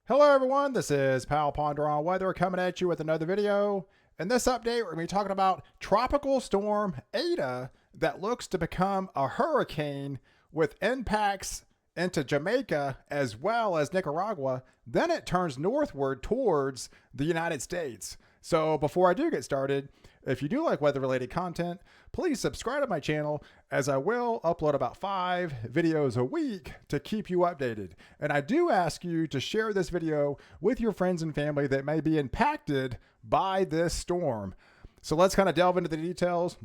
Hello everyone, this is Pal Ponder on Weather coming at you with another video. In this update, we're going to be talking about Tropical Storm ETA that looks to become a hurricane with impacts into Jamaica as well as Nicaragua. Then it turns northward towards the United States. So before I do get started, if you do like weather-related content, please subscribe to my channel as I will upload about 5 videos a week to keep you updated. And I do ask you to share this video with your friends and family that may be impacted by this storm. So let's kind of delve into the details.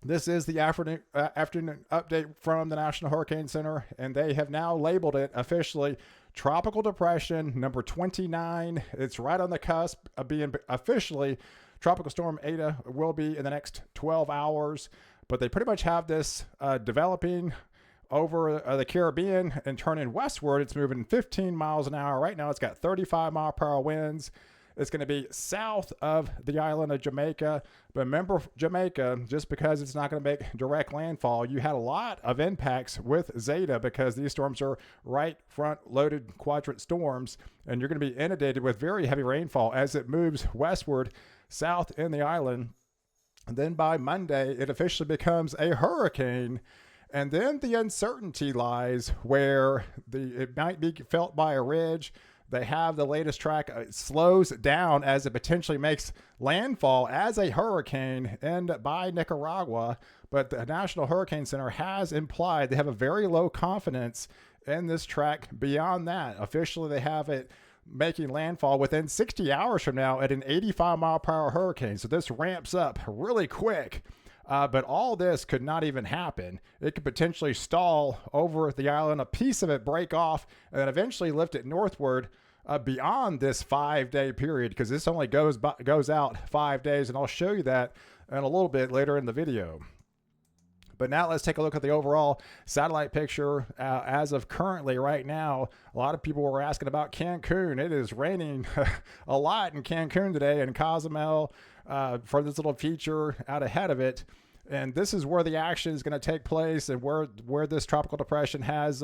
This is the afternoon update from the National Hurricane Center, and they have now labeled it officially Tropical Depression number 29. It's right on the cusp of being officially Tropical Storm ETA will be in the next 12 hours, but they pretty much have this developing over the Caribbean and turning westward. It's moving 15 miles an hour. Right now, it's got 35-mile-per-hour winds. It's going to be south of the island of Jamaica. But remember, Jamaica, just because it's not going to make direct landfall, you had a lot of impacts with Zeta because these storms are right front-loaded quadrant storms, and you're going to be inundated with very heavy rainfall as it moves westward south in the island. And then by Monday, it officially becomes a hurricane. And then the uncertainty lies where it might be felt by a ridge. They have the latest track. It slows down as it potentially makes landfall as a hurricane and by Nicaragua. But the National Hurricane Center has implied they have a very low confidence in this track. Beyond that, officially they have it making landfall within 60 hours from now at an 85-mile-per-hour hurricane. So this ramps up really quick. But all this could not even happen. It could potentially stall over the island, a piece of it break off, and then eventually lift it northward beyond this 5-day period, because this only goes out 5 days, and I'll show you that in a little bit later in the video. But now let's take a look at the overall satellite picture as of currently right now. A lot of people were asking about Cancun. It is raining a lot in Cancun today, and Cozumel for this little feature out ahead of it. And this is where the action is going to take place and where this tropical depression has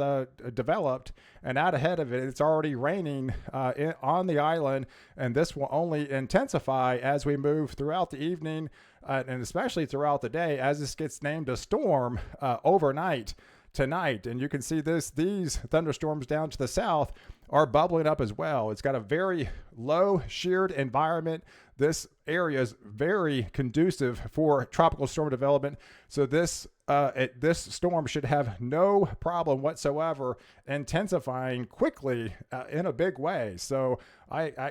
developed. And out ahead of it, it's already raining on the island. And this will only intensify as we move throughout the evening and especially throughout the day as this gets named a storm overnight tonight. And you can see these thunderstorms down to the south are bubbling up as well. It's got a very low sheared environment. This area is very conducive for tropical storm development. So this storm should have no problem whatsoever intensifying quickly in a big way. So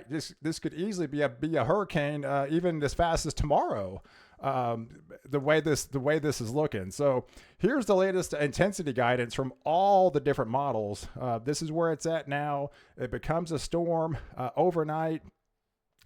this could easily be a hurricane even as fast as tomorrow. The way this is looking. So here's the latest intensity guidance from all the different models. This is where it's at now. It becomes a storm overnight,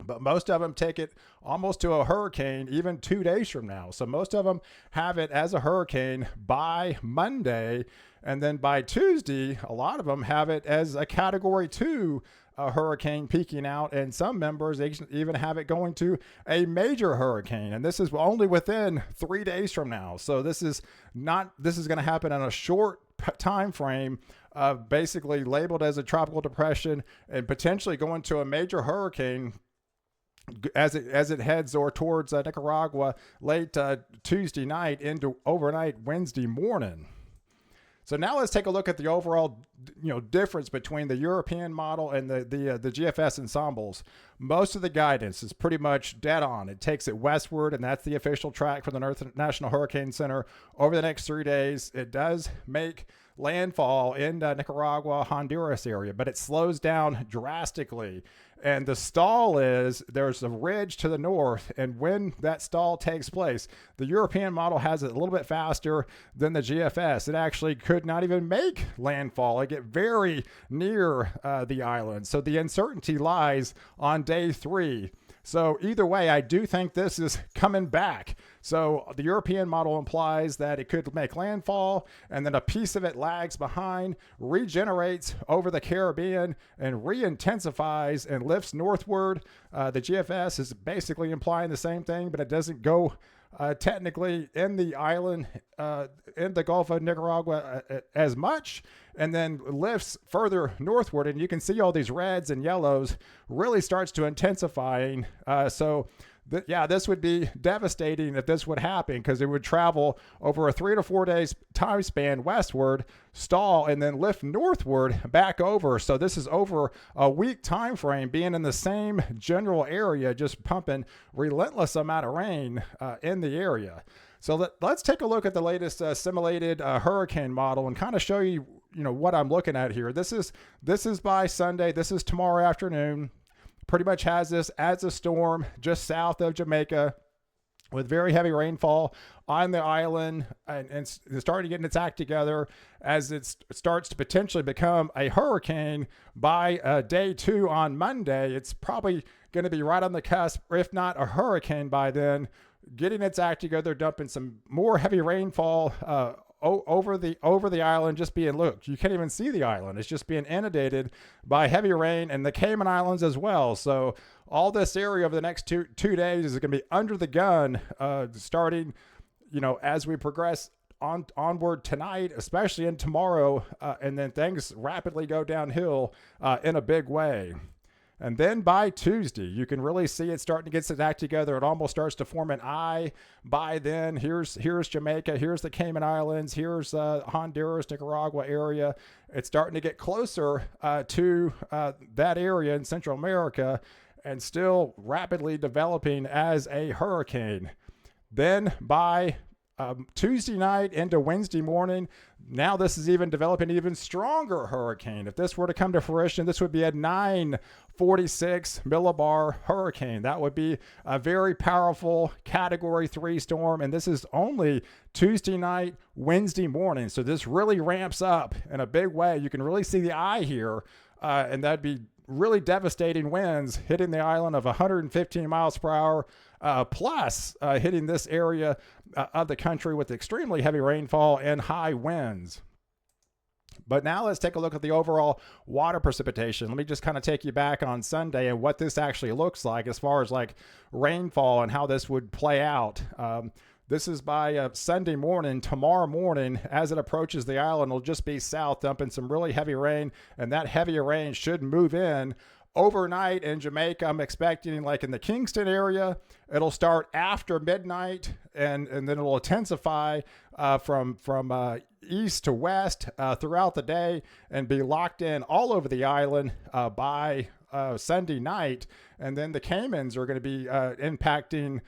but most of them take it almost to a hurricane even 2 days from now. So most of them have it as a hurricane by Monday, and then by Tuesday, a lot of them have it as a Category 2 hurricane peaking out, and some members even have it going to a major hurricane, and this is only within 3 days from now. So this is going to happen in a short time frame, basically labeled as a tropical depression and potentially going to a major hurricane as it heads or towards Nicaragua late Tuesday night into overnight Wednesday morning. So now let's take a look at the overall, difference between the European model and the GFS ensembles. Most of the guidance is pretty much dead on. It takes it westward, and that's the official track for the National Hurricane Center over the next 3 days. It does make landfall in Nicaragua, Honduras area, but it slows down drastically. And the stall is there's a ridge to the north, and when that stall takes place, the European model has it a little bit faster than the GFS. It actually could not even make landfall. It get very near the island. So the uncertainty lies on day 3. So either way, I do think this is coming back. So the European model implies that it could make landfall, and then a piece of it lags behind, regenerates over the Caribbean, and re-intensifies and lifts northward. The GFS is basically implying the same thing, but it doesn't go technically in the island, in the Gulf of Nicaragua as much, and then lifts further northward. And you can see all these reds and yellows really starts to intensifying. This would be devastating if this would happen, because it would travel over a 3 to 4 days time span westward, stall, and then lift northward back over. So this is over a week time frame, being in the same general area, just pumping relentless amount of rain in the area. So let's take a look at the latest simulated hurricane model and kind of show you, what I'm looking at here. This is by Sunday. This is tomorrow afternoon. Pretty much has this as a storm just south of Jamaica, with very heavy rainfall on the island, and starting to get its act together as it starts to potentially become a hurricane by day 2 on Monday. It's probably going to be right on the cusp, if not a hurricane by then, getting its act together, dumping some more heavy rainfall over the island, just being, look, you can't even see the island. It's just being inundated by heavy rain, and the Cayman Islands as well. So all this area over the next two days is going to be under the gun, starting, as we progress onward tonight, especially in tomorrow, and then things rapidly go downhill in a big way. And then by Tuesday, you can really see it starting to get its act together. It almost starts to form an eye by then. Here's Jamaica. Here's the Cayman Islands. Here's Honduras, Nicaragua area. It's starting to get closer to that area in Central America, and still rapidly developing as a hurricane. Then by Tuesday night into Wednesday morning, now this is even developing an even stronger hurricane. If this were to come to fruition, this would be a 946 millibar hurricane. That would be a very powerful Category 3 storm, and this is only Tuesday night, Wednesday morning. So this really ramps up in a big way. You can really see the eye here, and that'd be really devastating winds hitting the island of 115 miles per hour, plus hitting this area of the country with extremely heavy rainfall and high winds. But now let's take a look at the overall water precipitation. Let me just kind of take you back on Sunday and what this actually looks like as far as like rainfall and how this would play out. This is by Sunday morning. Tomorrow morning, as it approaches the island, it'll just be south, dumping some really heavy rain, and that heavier rain should move in overnight in Jamaica. I'm expecting, like in the Kingston area, it'll start after midnight, and then it'll intensify from east to west throughout the day, and be locked in all over the island by Sunday night. And then the Caymans are going to be impacting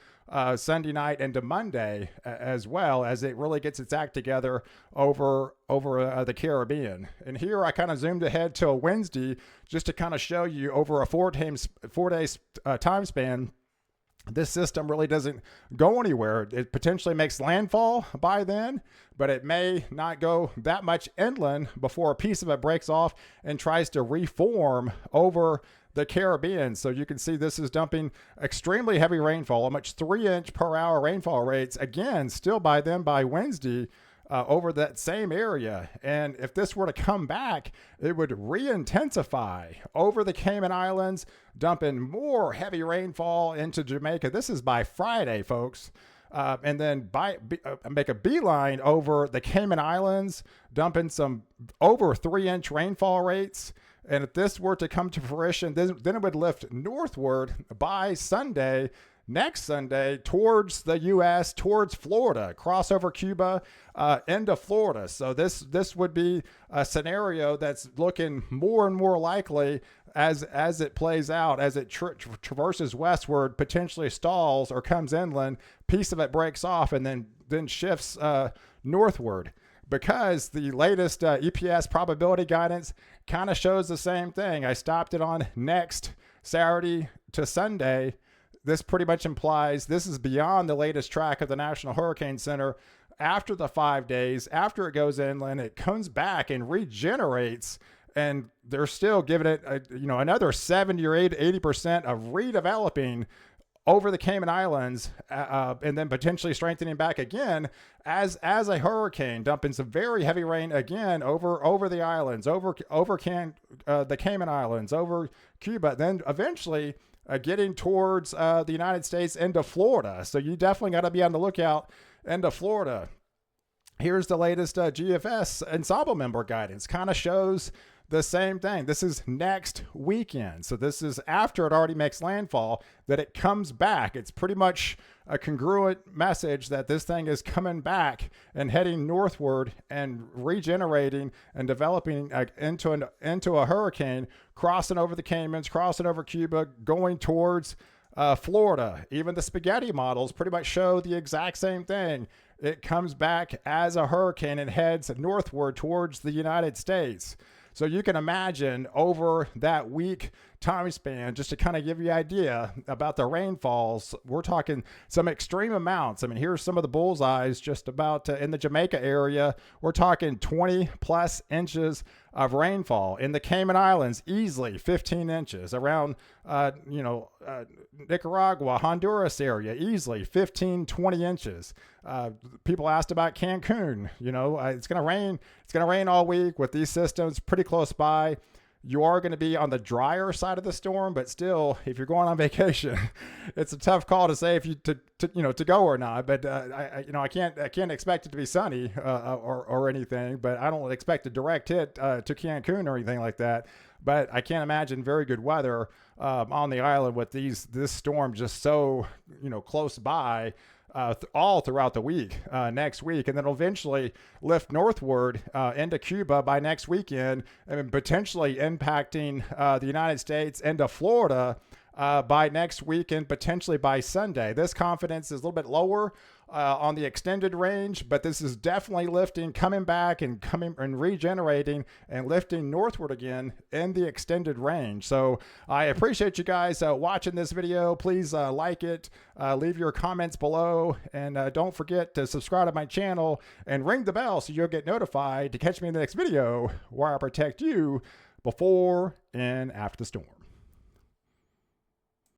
Sunday night into Monday, as well, as it really gets its act together over the Caribbean. And here I kind of zoomed ahead till Wednesday just to kind of show you over a 4 day time span. This system really doesn't go anywhere. It potentially makes landfall by then, but it may not go that much inland before a piece of it breaks off and tries to reform over the Caribbean. So you can see this is dumping extremely heavy rainfall, a much 3-inch per hour rainfall rates, again, still by Wednesday, over that same area. And if this were to come back, it would re-intensify over the Cayman Islands, dumping more heavy rainfall into Jamaica. This is by Friday, folks. And then make a beeline over the Cayman Islands, dumping some over 3-inch rainfall rates. And if this were to come to fruition, then it would lift northward by Sunday, next Sunday, towards the U.S., towards Florida, cross over Cuba into Florida. So this would be a scenario that's looking more and more likely as it plays out, as it traverses westward, potentially stalls or comes inland, piece of it breaks off, and then shifts northward. Because the latest EPS probability guidance kind of shows the same thing. I stopped it on next Saturday to Sunday. This pretty much implies this is beyond the latest track of the National Hurricane Center. After the 5 days, after it goes inland, it comes back and regenerates, and they're still giving it another 70 or 80% of redeveloping over the Cayman Islands, and then potentially strengthening back again as a hurricane, dumping some very heavy rain again over the islands, over the Cayman Islands, over Cuba, then eventually getting towards the United States into Florida. So you definitely got to be on the lookout into Florida. Here's the latest GFS ensemble member guidance. Kind of shows the same thing. This is next weekend. So this is after it already makes landfall, that it comes back. It's pretty much a congruent message that this thing is coming back and heading northward and regenerating and developing into a hurricane, crossing over the Caymans, crossing over Cuba, going towards Florida. Even the spaghetti models pretty much show the exact same thing. It comes back as a hurricane and heads northward towards the United States. So you can imagine over that week time span, just to kind of give you an idea about the rainfalls, we're talking some extreme amounts. I mean, here's some of the bullseyes just about in the Jamaica area. We're talking 20 plus inches of rainfall. In the Cayman Islands, easily 15 inches. Around, Nicaragua, Honduras area, easily 15, 20 inches. People asked about Cancun. It's going to rain. It's going to rain all week with these systems pretty close by. You are going to be on the drier side of the storm, but still, if you're going on vacation, it's a tough call to say if you to go or not. But I can't expect it to be sunny or anything. But I don't expect a direct hit to Cancun or anything like that. But I can't imagine very good weather on the island with this storm just so close by. All throughout the week, next week, and then eventually lift northward into Cuba by next weekend, and potentially impacting the United States into Florida by next weekend, potentially by Sunday. This confidence is a little bit lower on the extended range, but this is definitely lifting, coming back and regenerating and lifting northward again in the extended range. So I appreciate you guys watching this video. Please like it, leave your comments below, and don't forget to subscribe to my channel and ring the bell so you'll get notified to catch me in the next video where I protect you before and after the storm.